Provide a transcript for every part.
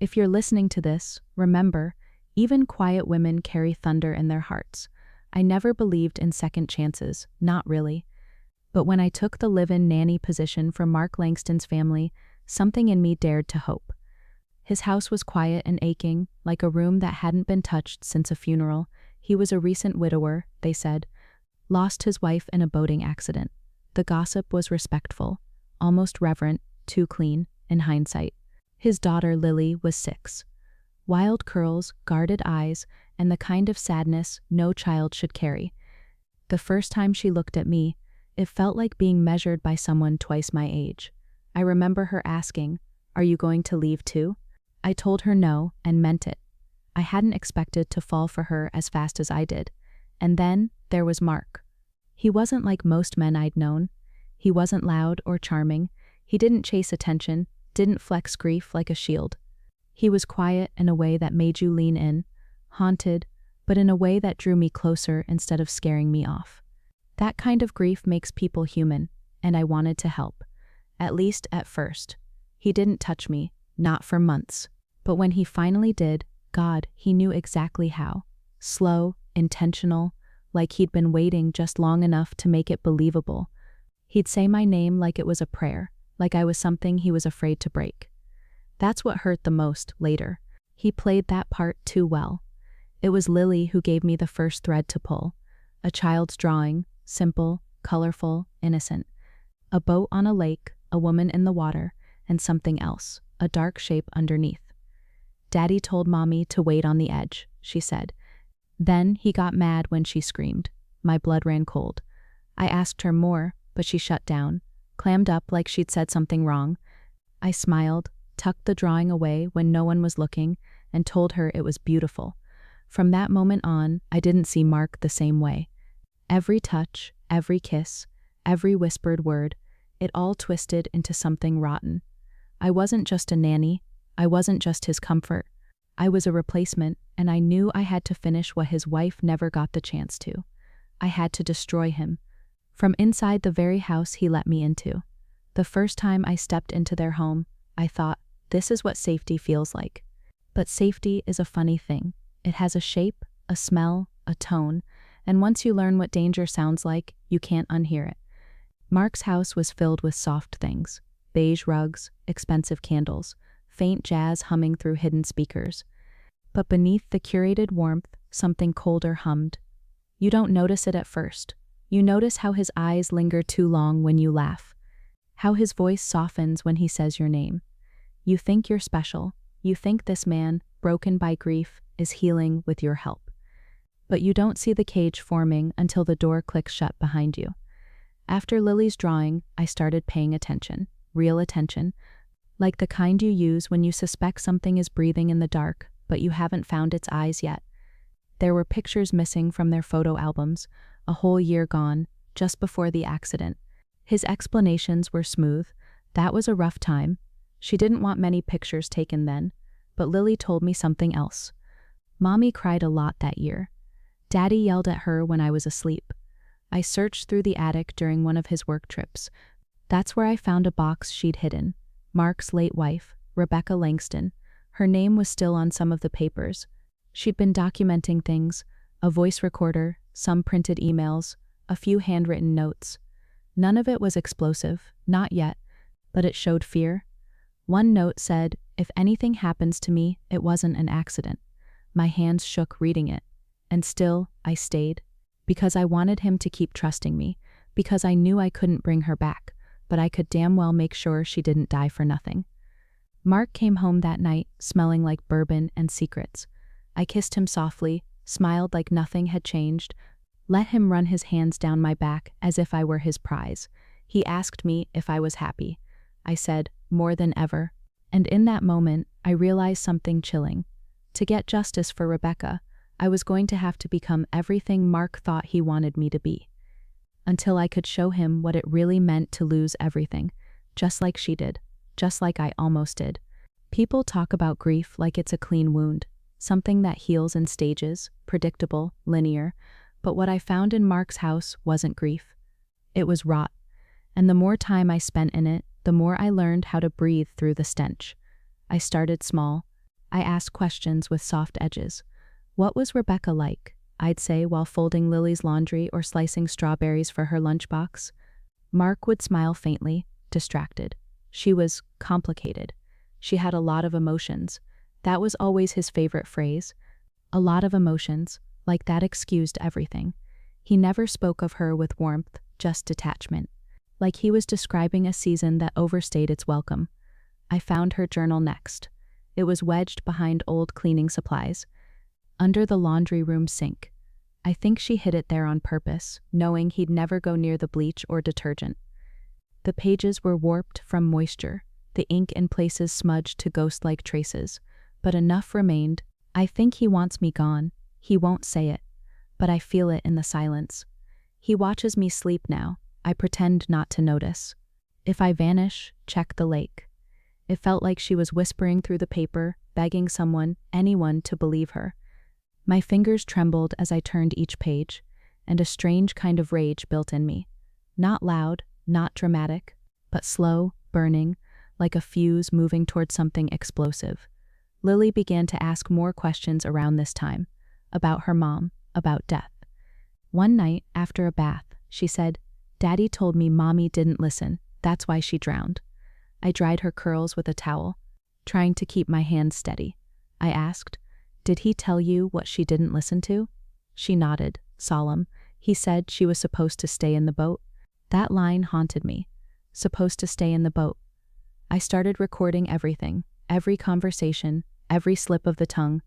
If you're listening to this, remember, even quiet women carry thunder in their hearts. I never believed in second chances, not really. But when I took the live-in nanny position for Mark Langston's family, something in me dared to hope. His house was quiet and aching, like a room that hadn't been touched since a funeral. He was a recent widower, they said. Lost his wife in a boating accident. The gossip was respectful, almost reverent, too clean, in hindsight. His daughter Lily was 6. Wild curls, guarded eyes, and the kind of sadness no child should carry. The first time she looked at me, it felt like being measured by someone twice my age. I remember her asking, "Are you going to leave too?" I told her no, and meant it. I hadn't expected to fall for her as fast as I did. And then there was Mark. He wasn't like most men I'd known. He wasn't loud or charming. He didn't chase attention, didn't flex grief like a shield. He was quiet in a way that made you lean in, haunted, but in a way that drew me closer instead of scaring me off. That kind of grief makes people human, and I wanted to help. At least at first. He didn't touch me, not for months. But when he finally did, God, he knew exactly how. Slow, intentional, like he'd been waiting just long enough to make it believable. He'd say my name like it was a prayer, like I was something he was afraid to break. That's what hurt the most later. He played that part too well. It was Lily who gave me the first thread to pull. A child's drawing, simple, colorful, innocent. A boat on a lake, a woman in the water, and something else, a dark shape underneath. Daddy told Mommy to wait on the edge, she said. Then he got mad when she screamed. My blood ran cold. I asked her more, but she shut down, clammed up like she'd said something wrong. I smiled, tucked the drawing away when no one was looking, and told her it was beautiful. From that moment on, I didn't see Mark the same way. Every touch, every kiss, every whispered word, it all twisted into something rotten. I wasn't just a nanny. I wasn't just his comfort. I was a replacement, and I knew I had to finish what his wife never got the chance to. I had to destroy him. From inside the very house he let me into. The first time I stepped into their home, I thought, this is what safety feels like. But safety is a funny thing. It has a shape, a smell, a tone, and once you learn what danger sounds like, you can't unhear it. Mark's house was filled with soft things. Beige rugs, expensive candles, faint jazz humming through hidden speakers. But beneath the curated warmth, something colder hummed. You don't notice it at first. You notice how his eyes linger too long when you laugh. How his voice softens when he says your name. You think you're special. You think this man, broken by grief, is healing with your help. But you don't see the cage forming until the door clicks shut behind you. After Lily's drawing, I started paying attention. Real attention. Like the kind you use when you suspect something is breathing in the dark, but you haven't found its eyes yet. There were pictures missing from their photo albums, a whole year gone, just before the accident. His explanations were smooth. That was a rough time. She didn't want many pictures taken then, but Lily told me something else. Mommy cried a lot that year. Daddy yelled at her when I was asleep. I searched through the attic during one of his work trips. That's where I found a box she'd hidden. Mark's late wife, Rebecca Langston. Her name was still on some of the papers. She'd been documenting things, a voice recorder, some printed emails, a few handwritten notes. None of it was explosive, not yet, but it showed fear. One note said, "If anything happens to me, it wasn't an accident." My hands shook reading it. And still, I stayed. Because I wanted him to keep trusting me. Because I knew I couldn't bring her back, but I could damn well make sure she didn't die for nothing. Mark came home that night, smelling like bourbon and secrets. I kissed him softly, smiled like nothing had changed, let him run his hands down my back as if I were his prize. He asked me if I was happy. I said, more than ever. And in that moment, I realized something chilling. To get justice for Rebecca, I was going to have to become everything Mark thought he wanted me to be. Until I could show him what it really meant to lose everything, just like she did, just like I almost did. People talk about grief like it's a clean wound, something that heals in stages, predictable, linear, but what I found in Mark's house wasn't grief. It was rot. And the more time I spent in it, the more I learned how to breathe through the stench. I started small. I asked questions with soft edges. What was Rebecca like? I'd say while folding Lily's laundry or slicing strawberries for her lunchbox. Mark would smile faintly, distracted. She was complicated. She had a lot of emotions. That was always his favorite phrase. A lot of emotions, like that excused everything. He never spoke of her with warmth, just detachment. Like he was describing a season that overstayed its welcome. I found her journal next. It was wedged behind old cleaning supplies, under the laundry room sink. I think she hid it there on purpose, knowing he'd never go near the bleach or detergent. The pages were warped from moisture, the ink in places smudged to ghost-like traces, but enough remained. I think he wants me gone. He won't say it, but I feel it in the silence. He watches me sleep now. I pretend not to notice. If I vanish, check the lake. It felt like she was whispering through the paper, begging someone, anyone, to believe her. My fingers trembled as I turned each page, and a strange kind of rage built in me. Not loud, not dramatic, but slow, burning, like a fuse moving toward something explosive. Lily began to ask more questions around this time, about her mom, about death. One night, after a bath, she said, "Daddy told me Mommy didn't listen, that's why she drowned." I dried her curls with a towel, trying to keep my hands steady. I asked, "Did he tell you what she didn't listen to?" She nodded, solemn. He said she was supposed to stay in the boat. That line haunted me. Supposed to stay in the boat. I started recording everything, every conversation, every slip of the tongue.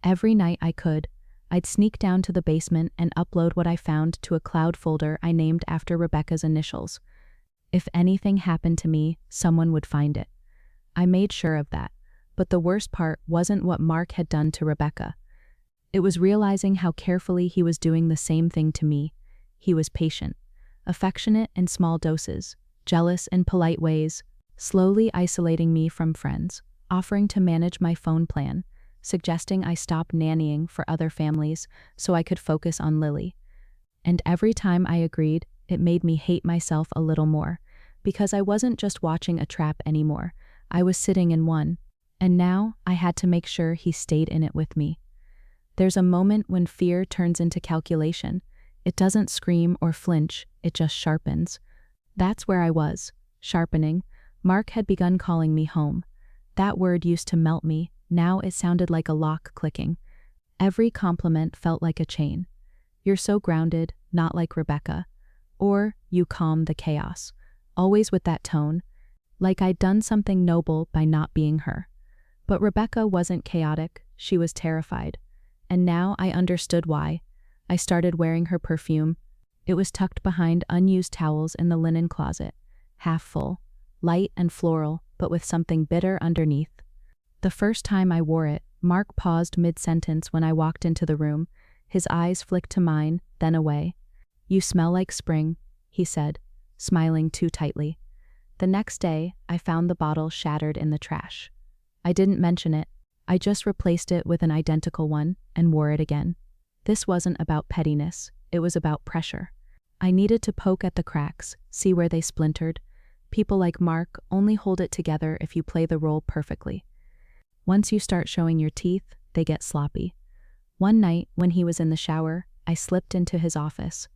Every night I could, I'd sneak down to the basement and upload what I found to a cloud folder I named after Rebecca's initials. If anything happened to me, someone would find it. I made sure of that. But the worst part wasn't what Mark had done to Rebecca. It was realizing how carefully he was doing the same thing to me. He was patient, affectionate in small doses, jealous in polite ways, slowly isolating me from friends, offering to manage my phone plan, suggesting I stop nannying for other families so I could focus on Lily. And every time I agreed, it made me hate myself a little more, because I wasn't just watching a trap anymore. I was sitting in one. And now I had to make sure he stayed in it with me. There's a moment when fear turns into calculation. It doesn't scream or flinch, it just sharpens. That's where I was, sharpening. Mark had begun calling me home. That word used to melt me, now it sounded like a lock clicking. Every compliment felt like a chain. "You're so grounded, not like Rebecca." Or, "You calm the chaos." Always with that tone, like I'd done something noble by not being her. But Rebecca wasn't chaotic, she was terrified. And now I understood why. I started wearing her perfume. It was tucked behind unused towels in the linen closet, half full, light and floral, but with something bitter underneath. The first time I wore it, Mark paused mid-sentence when I walked into the room. His eyes flicked to mine, then away. "You smell like spring," he said, smiling too tightly. The next day, I found the bottle shattered in the trash. I didn't mention it. I just replaced it with an identical one and wore it again. This wasn't about pettiness, it was about pressure. I needed to poke at the cracks, see where they splintered. People like Mark only hold it together if you play the role perfectly. Once you start showing your teeth, they get sloppy. One night, when he was in the shower, I slipped into his office.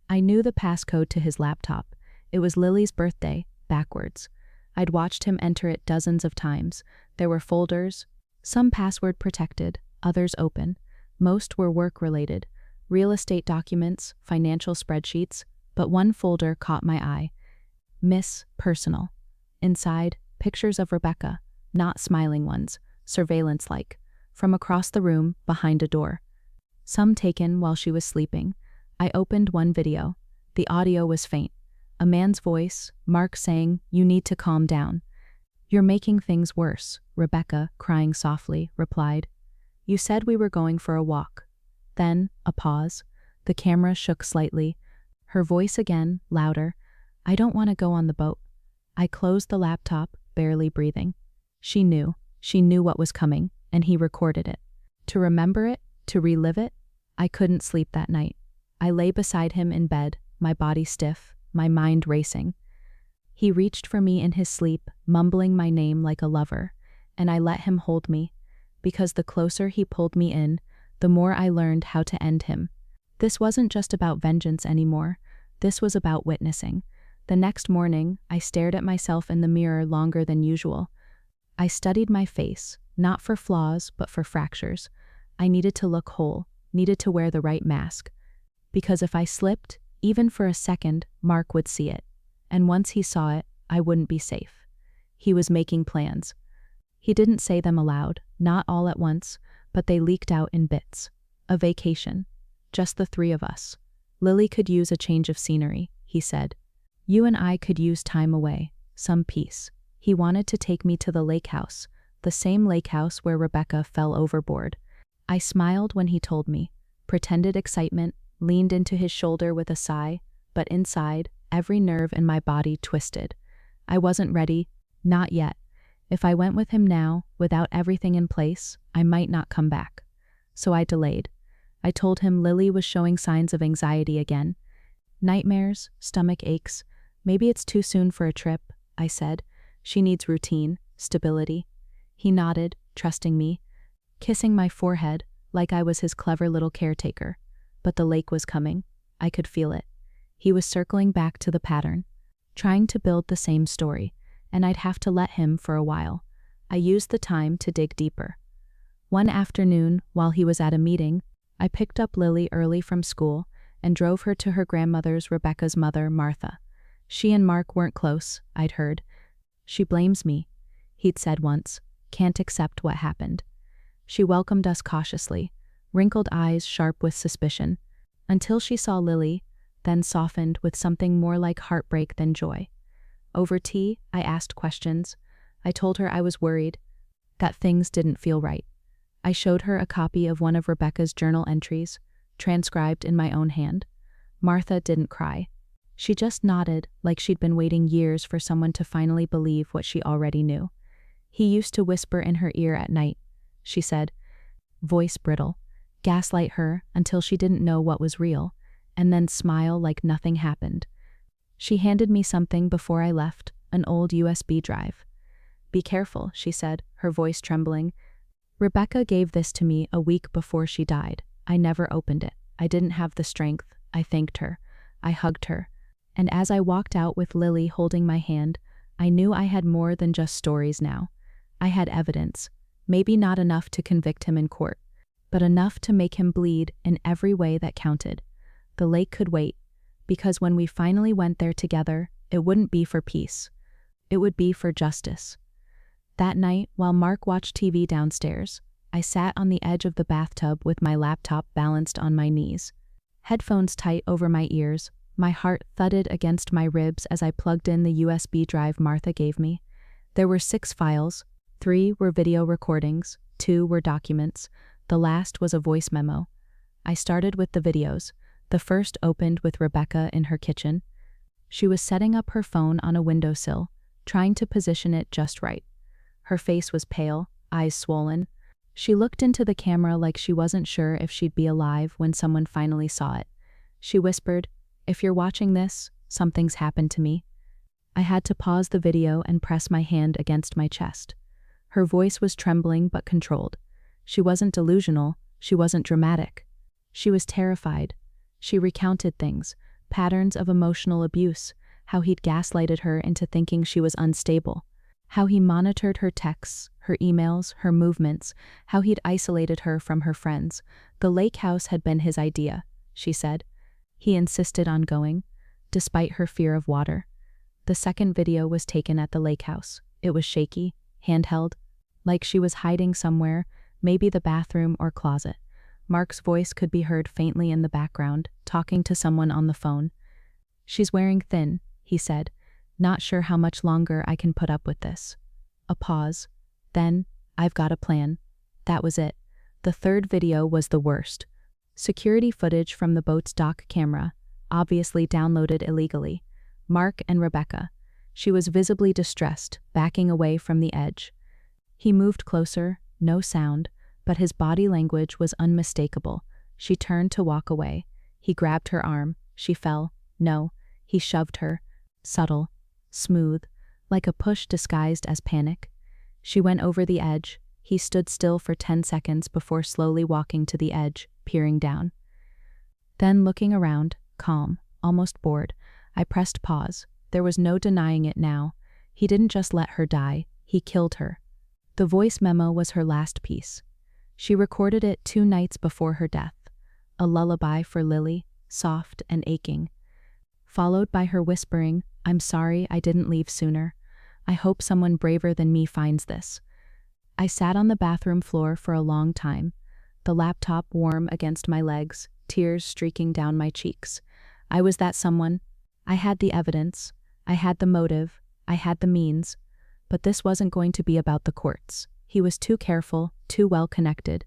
I knew the passcode to his laptop. It was Lily's birthday, backwards. I'd watched him enter it dozens of times. There were folders, some password protected, others open. Most were work-related, real estate documents, financial spreadsheets, but one folder caught my eye. Miss Personal. Inside, pictures of Rebecca, not smiling ones, surveillance-like, from across the room, behind a door. Some taken while she was sleeping. I opened one video. The audio was faint. A man's voice, Mark saying, "You need to calm down." "You're making things worse," Rebecca, crying softly, replied. "You said we were going for a walk." Then, a pause. The camera shook slightly. Her voice again, louder. "I don't want to go on the boat." I closed the laptop, barely breathing. She knew what was coming, and he recorded it. To remember it, to relive it, I couldn't sleep that night. I lay beside him in bed, my body stiff, my mind racing. He reached for me in his sleep, mumbling my name like a lover, and I let him hold me. because the closer he pulled me in, the more I learned how to end him. This wasn't just about vengeance anymore. This was about witnessing. The next morning, I stared at myself in the mirror longer than usual. I studied my face, not for flaws, but for fractures. I needed to look whole, needed to wear the right mask. Because if I slipped, even for a second, Mark would see it. And once he saw it, I wouldn't be safe. He was making plans. He didn't say them aloud, not all at once, but they leaked out in bits. A vacation. Just the three of us. Lily could use a change of scenery, he said. You and I could use time away, some peace. He wanted to take me to the lake house, the same lake house where Rebecca fell overboard. I smiled when he told me, pretended excitement, leaned into his shoulder with a sigh, but inside, every nerve in my body twisted. I wasn't ready, not yet. If I went with him now, without everything in place, I might not come back. So I delayed. I told him Lily was showing signs of anxiety again. Nightmares, stomach aches. Maybe it's too soon for a trip, I said. She needs routine, stability. He nodded, trusting me, kissing my forehead like I was his clever little caretaker. But the lake was coming. I could feel it. He was circling back to the pattern, trying to build the same story, and I'd have to let him for a while. I used the time to dig deeper. One afternoon, while he was at a meeting, I picked up Lily early from school and drove her to her grandmother's, Rebecca's mother, Martha. She and Mark weren't close, I'd heard. She blames me, he'd said once, can't accept what happened. She welcomed us cautiously, wrinkled eyes sharp with suspicion, until she saw Lily, then softened with something more like heartbreak than joy. Over tea, I asked questions. I told her I was worried, that things didn't feel right. I showed her a copy of one of Rebecca's journal entries, transcribed in my own hand. Martha didn't cry. She just nodded like she'd been waiting years for someone to finally believe what she already knew. He used to whisper in her ear at night, she said, voice brittle, gaslight her until she didn't know what was real, and then smile like nothing happened. She handed me something before I left, an old USB drive. Be careful, she said, her voice trembling. Rebecca gave this to me a week before she died. I never opened it. I didn't have the strength. I thanked her. I hugged her. And as I walked out with Lily holding my hand, I knew I had more than just stories now. I had evidence, maybe not enough to convict him in court, but enough to make him bleed in every way that counted. The lake could wait, because when we finally went there together, it wouldn't be for peace. It would be for justice. That night, while Mark watched TV downstairs, I sat on the edge of the bathtub with my laptop balanced on my knees. Headphones tight over my ears, my heart thudded against my ribs as I plugged in the USB drive Martha gave me. There were 6 files. 3 were video recordings, 2 were documents, the last was a voice memo. I started with the videos. The first opened with Rebecca in her kitchen. She was setting up her phone on a windowsill, trying to position it just right. Her face was pale, eyes swollen. She looked into the camera like she wasn't sure if she'd be alive when someone finally saw it. She whispered, "If you're watching this, something's happened to me." I had to pause the video and press my hand against my chest. Her voice was trembling but controlled. She wasn't delusional, she wasn't dramatic. She was terrified. She recounted things, patterns of emotional abuse, how he'd gaslighted her into thinking she was unstable, how he monitored her texts, her emails, her movements, how he'd isolated her from her friends. The lake house had been his idea, she said. He insisted on going, despite her fear of water. The second video was taken at the lake house. It was shaky, handheld, like she was hiding somewhere, maybe the bathroom or closet. Mark's voice could be heard faintly in the background, talking to someone on the phone. "She's wearing thin," he said, "not sure how much longer I can put up with this." A pause. Then, "I've got a plan." That was it. The third video was the worst. Security footage from the boat's dock camera, obviously downloaded illegally. Mark and Rebecca. She was visibly distressed, backing away from the edge. He moved closer, no sound, but his body language was unmistakable. She turned to walk away. He grabbed her arm. She fell. No. He shoved her. Subtle. Smooth. Like a push disguised as panic. She went over the edge. He stood still for 10 seconds before slowly walking to the edge, peering down. Then, looking around, calm, almost bored, I pressed pause. There was no denying it now. He didn't just let her die, he killed her. The voice memo was her last piece. She recorded it 2 nights before her death. A lullaby for Lily, soft and aching. Followed by her whispering, "I'm sorry I didn't leave sooner. I hope someone braver than me finds this." I sat on the bathroom floor for a long time, the laptop warm against my legs, tears streaking down my cheeks. I was that someone. I had the evidence, I had the motive, I had the means, but this wasn't going to be about the courts. He was too careful, too well connected,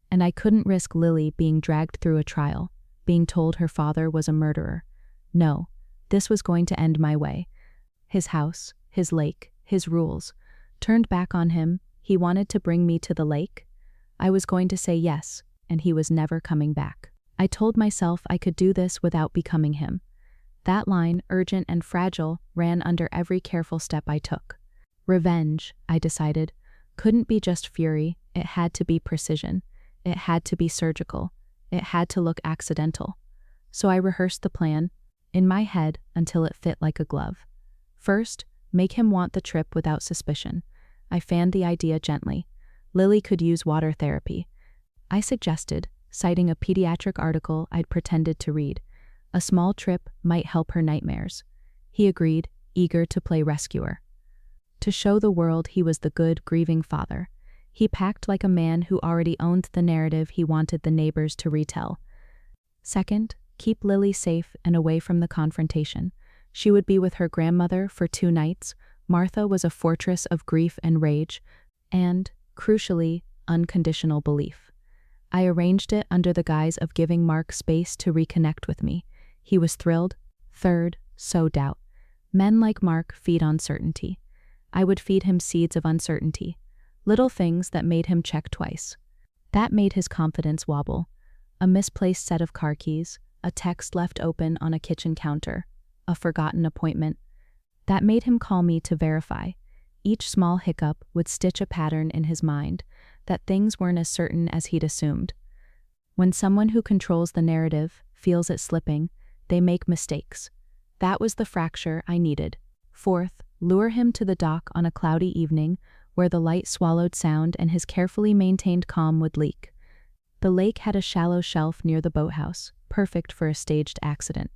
and I couldn't risk Lily being dragged through a trial, being told her father was a murderer. No, this was going to end my way. His house, his lake, his rules, turned back on him. He wanted to bring me to the lake. I was going to say yes, and he was never coming back. I told myself I could do this without becoming him. That line, urgent and fragile, ran under every careful step I took. Revenge, I decided, couldn't be just fury, it had to be precision. It had to be surgical. It had to look accidental. So I rehearsed the plan, in my head, until it fit like a glove. First, make him want the trip without suspicion. I fanned the idea gently. Lily could use water therapy. I suggested, citing a pediatric article I'd pretended to read. A small trip might help her nightmares. He agreed, eager to play rescuer. To show the world he was the good, grieving father, he packed like a man who already owned the narrative he wanted the neighbors to retell. Second, keep Lily safe and away from the confrontation. She would be with her grandmother for 2 nights. Martha was a fortress of grief and rage, and, crucially, unconditional belief. I arranged it under the guise of giving Mark space to reconnect with me. He was thrilled. Third, sow doubt. Men like Mark feed on certainty. I would feed him seeds of uncertainty, little things that made him check twice. That made his confidence wobble. A misplaced set of car keys, a text left open on a kitchen counter, a forgotten appointment. That made him call me to verify. Each small hiccup would stitch a pattern in his mind, that things weren't as certain as he'd assumed. When someone who controls the narrative feels it slipping, they make mistakes. That was the fracture I needed. Fourth, lure him to the dock on a cloudy evening where the light swallowed sound and his carefully maintained calm would leak. The lake had a shallow shelf near the boathouse, perfect for a staged accident.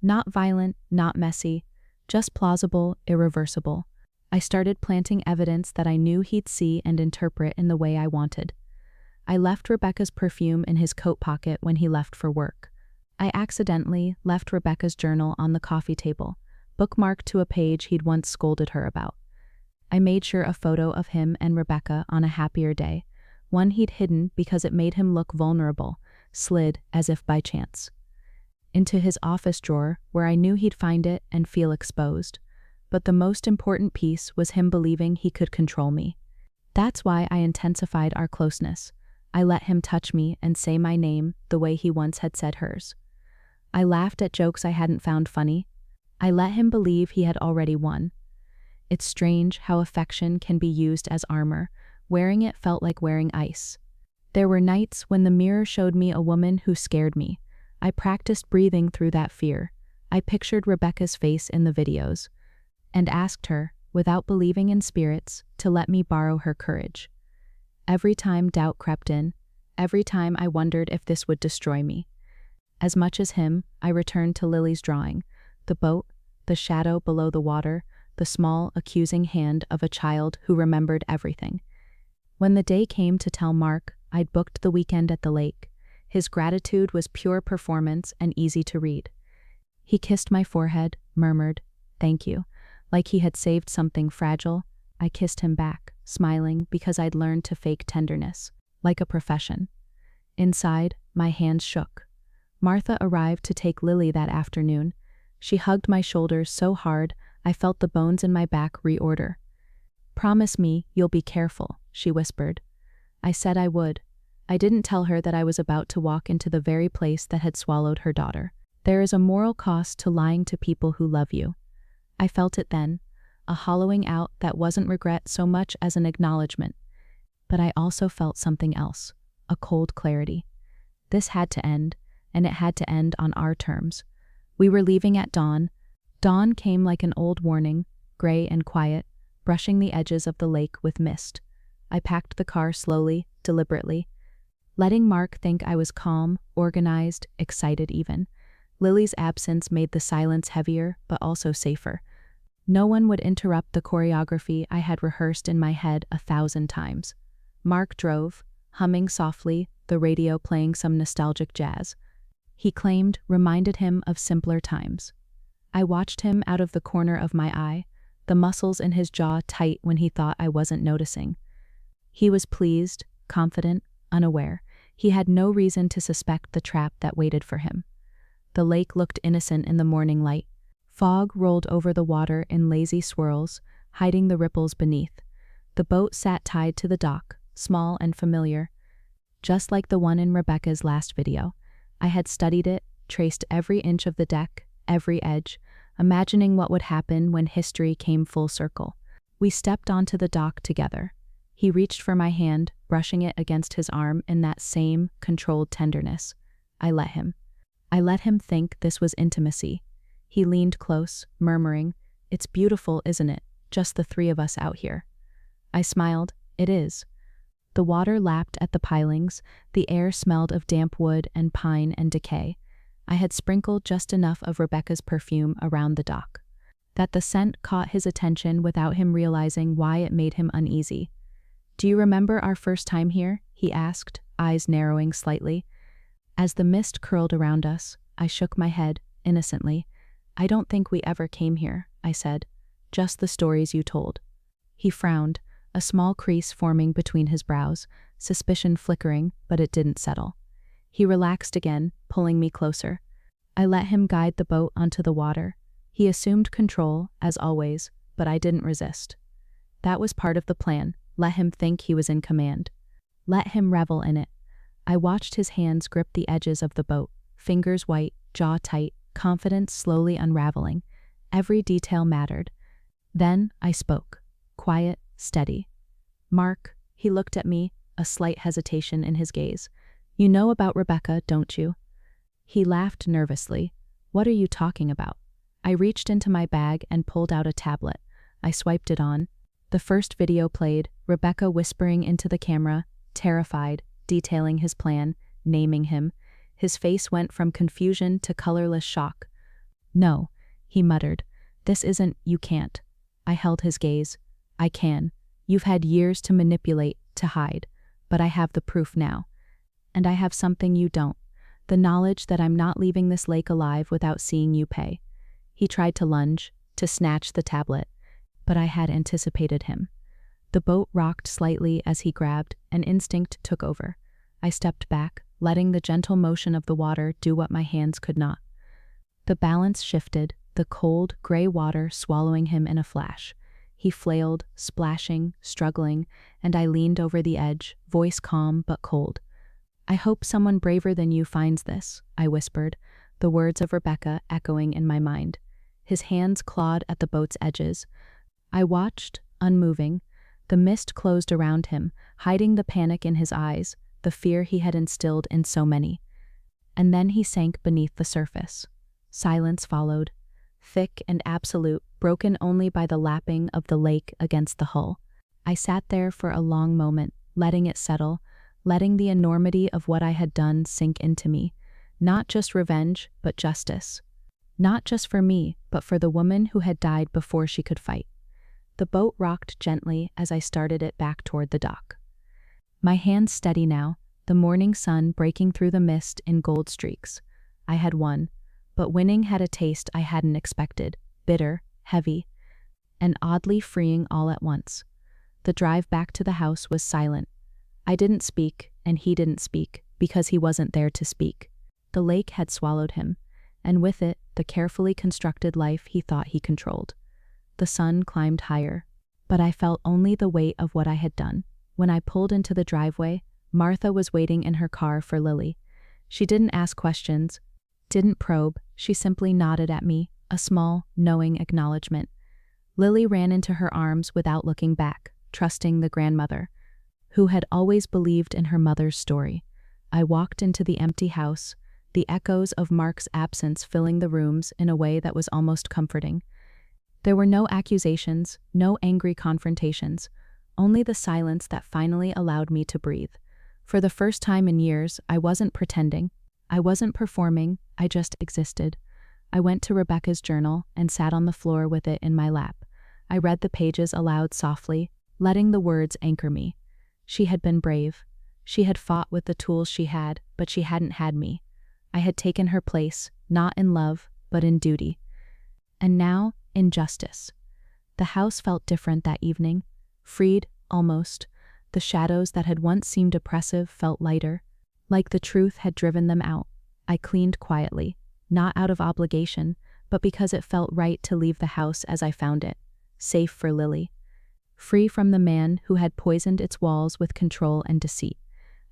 Not violent, not messy, just plausible, irreversible. I started planting evidence that I knew he'd see and interpret in the way I wanted. I left Rebecca's perfume in his coat pocket when he left for work. I accidentally left Rebecca's journal on the coffee table, bookmarked to a page he'd once scolded her about. I made sure a photo of him and Rebecca on a happier day, one he'd hidden because it made him look vulnerable, slid, as if by chance, into his office drawer where I knew he'd find it and feel exposed. But the most important piece was him believing he could control me. That's why I intensified our closeness. I let him touch me and say my name the way he once had said hers. I laughed at jokes I hadn't found funny. I let him believe he had already won. It's strange how affection can be used as armor. Wearing it felt like wearing ice. There were nights when the mirror showed me a woman who scared me. I practiced breathing through that fear. I pictured Rebecca's face in the videos, and asked her, without believing in spirits, to let me borrow her courage. Every time doubt crept in, every time I wondered if this would destroy me. As much as him, I returned to Lily's drawing, the boat, the shadow below the water, the small, accusing hand of a child who remembered everything. When the day came to tell Mark I'd booked the weekend at the lake, his gratitude was pure performance and easy to read. He kissed my forehead, murmured, "Thank you." Like he had saved something fragile. I kissed him back, smiling because I'd learned to fake tenderness, like a profession. Inside, my hands shook. Martha arrived to take Lily that afternoon. She hugged my shoulders so hard I felt the bones in my back reorder. "Promise me you'll be careful," she whispered. I said I would. I didn't tell her that I was about to walk into the very place that had swallowed her daughter. There is a moral cost to lying to people who love you. I felt it then, a hollowing out that wasn't regret so much as an acknowledgement. but I also felt something else, a cold clarity. This had to end, and it had to end on our terms. We were leaving at dawn. Dawn came like an old warning, gray and quiet, brushing the edges of the lake with mist. I packed the car slowly, deliberately, letting Mark think I was calm, organized, excited even. Lily's absence made the silence heavier, but also safer. No one would interrupt the choreography I had rehearsed in my head 1,000 times. Mark drove, humming softly, the radio playing some nostalgic jazz. He claimed reminded him of simpler times. I watched him out of the corner of my eye, the muscles in his jaw tight when he thought I wasn't noticing. He was pleased, confident, unaware. He had no reason to suspect the trap that waited for him. The lake looked innocent in the morning light. Fog rolled over the water in lazy swirls, hiding the ripples beneath. The boat sat tied to the dock, small and familiar, just like the one in Rebecca's last video. I had studied it, traced every inch of the deck, every edge, imagining what would happen when history came full circle. We stepped onto the dock together. He reached for my hand, brushing it against his arm in that same, controlled tenderness. I let him. I let him think this was intimacy. He leaned close, murmuring, "It's beautiful, isn't it? Just the three of us out here." I smiled. "It is." The water lapped at the pilings, the air smelled of damp wood and pine and decay. I had sprinkled just enough of Rebecca's perfume around the dock, that the scent caught his attention without him realizing why it made him uneasy. "Do you remember our first time here?" he asked, eyes narrowing slightly. As the mist curled around us, I shook my head, innocently. "I don't think we ever came here," I said. "Just the stories you told." He frowned, a small crease forming between his brows, suspicion flickering, but it didn't settle. He relaxed again, pulling me closer. I let him guide the boat onto the water. He assumed control, as always, but I didn't resist. That was part of the plan. Let him think he was in command. Let him revel in it. I watched his hands grip the edges of the boat, fingers white, jaw tight, confidence slowly unraveling. Every detail mattered. Then I spoke. Quiet, steady. "Mark," he looked at me, a slight hesitation in his gaze. "You know about Rebecca, don't you?" He laughed nervously. "What are you talking about?" I reached into my bag and pulled out a tablet. I swiped it on. The first video played, Rebecca whispering into the camera, terrified, detailing his plan, naming him. His face went from confusion to colorless shock. "No," he muttered. "This isn't, you can't." I held his gaze. "I can. You've had years to manipulate, to hide. But I have the proof now. And I have something you don't. The knowledge that I'm not leaving this lake alive without seeing you pay." He tried to lunge, to snatch the tablet, but I had anticipated him. The boat rocked slightly as he grabbed, and instinct took over. I stepped back, letting the gentle motion of the water do what my hands could not. The balance shifted, the cold, gray water swallowing him in a flash. He flailed, splashing, struggling, and I leaned over the edge, voice calm but cold. "I hope someone braver than you finds this," I whispered, the words of Rebecca echoing in my mind. His hands clawed at the boat's edges. I watched, unmoving. The mist closed around him, hiding the panic in his eyes, the fear he had instilled in so many. And then he sank beneath the surface. Silence followed, thick and absolute, broken only by the lapping of the lake against the hull. I sat there for a long moment, letting it settle, letting the enormity of what I had done sink into me. Not just revenge, but justice. Not just for me, but for the woman who had died before she could fight. The boat rocked gently as I started it back toward the dock. My hands steady now, the morning sun breaking through the mist in gold streaks. I had won, but winning had a taste I hadn't expected, bitter, heavy, and oddly freeing all at once. The drive back to the house was silent. I didn't speak, and he didn't speak, because he wasn't there to speak. The lake had swallowed him, and with it, the carefully constructed life he thought he controlled. The sun climbed higher, but I felt only the weight of what I had done. When I pulled into the driveway, Martha was waiting in her car for Lily. She didn't ask questions, didn't probe, she simply nodded at me, a small, knowing acknowledgement. Lily ran into her arms without looking back, trusting the grandmother. who had always believed in her mother's story. I walked into the empty house, the echoes of Mark's absence filling the rooms in a way that was almost comforting. There were no accusations, no angry confrontations, only the silence that finally allowed me to breathe. For the first time in years, I wasn't pretending. I wasn't performing, I just existed. I went to Rebecca's journal and sat on the floor with it in my lap. I read the pages aloud softly, letting the words anchor me. She had been brave. She had fought with the tools she had, but she hadn't had me. I had taken her place, not in love, but in duty. And now, in justice. The house felt different that evening, freed, almost. The shadows that had once seemed oppressive felt lighter, like the truth had driven them out. I cleaned quietly, not out of obligation, but because it felt right to leave the house as I found it, safe for Lily. Free from the man who had poisoned its walls with control and deceit.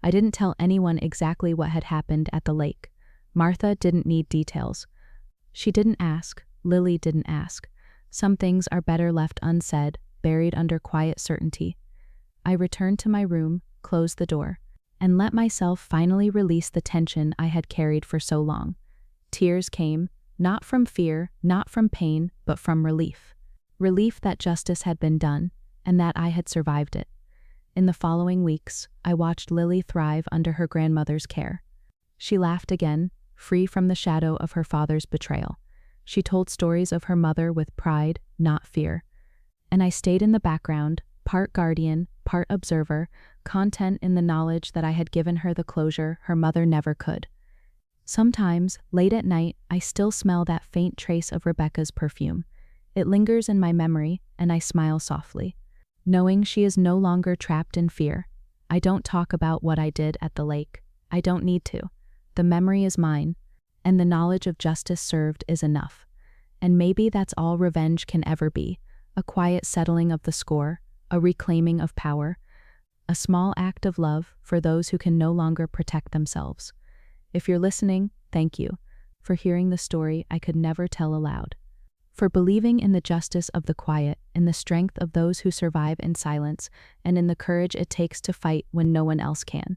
I didn't tell anyone exactly what had happened at the lake. Martha didn't need details. She didn't ask. Lily didn't ask. Some things are better left unsaid, buried under quiet certainty. I returned to my room, closed the door, and let myself finally release the tension I had carried for so long. Tears came, not from fear, not from pain, but from relief. Relief that justice had been done, and that I had survived it. In the following weeks, I watched Lily thrive under her grandmother's care. She laughed again, free from the shadow of her father's betrayal. She told stories of her mother with pride, not fear. And I stayed in the background, part guardian, part observer, content in the knowledge that I had given her the closure her mother never could. Sometimes, late at night, I still smell that faint trace of Rebecca's perfume. It lingers in my memory, and I smile softly, knowing she is no longer trapped in fear. I don't talk about what I did at the lake. I don't need to. The memory is mine, and the knowledge of justice served is enough. And maybe that's all revenge can ever be, a quiet settling of the score, a reclaiming of power, a small act of love for those who can no longer protect themselves. If you're listening, thank you for hearing the story I could never tell aloud, for believing in the justice of the quiet, in the strength of those who survive in silence, and in the courage it takes to fight when no one else can.